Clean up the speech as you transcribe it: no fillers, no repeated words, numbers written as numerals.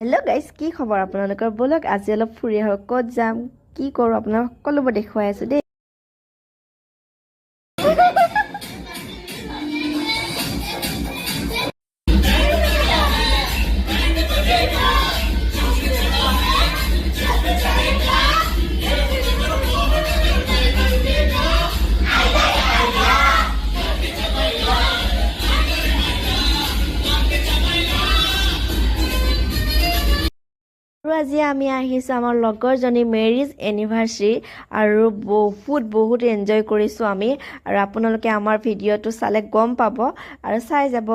Hello' guys, কি খবৰ আপোনালোকৰ? বলক আজি অলপ ফুৰি আহক। ক'ত যাম, কি কৰোঁ আপোনাক সকলোবোৰ দেখুৱাই আছোঁ দেই। আৰু আজি আমি আহিছোঁ আমাৰ লগৰ জনী মেৰিজ এনিভাৰ্চাৰী আৰু বহুত এনজয় কৰিছোঁ আমি। আৰু আপোনালোকে আমাৰ ভিডিঅ'টো চালে গম পাব আৰু চাই যাব।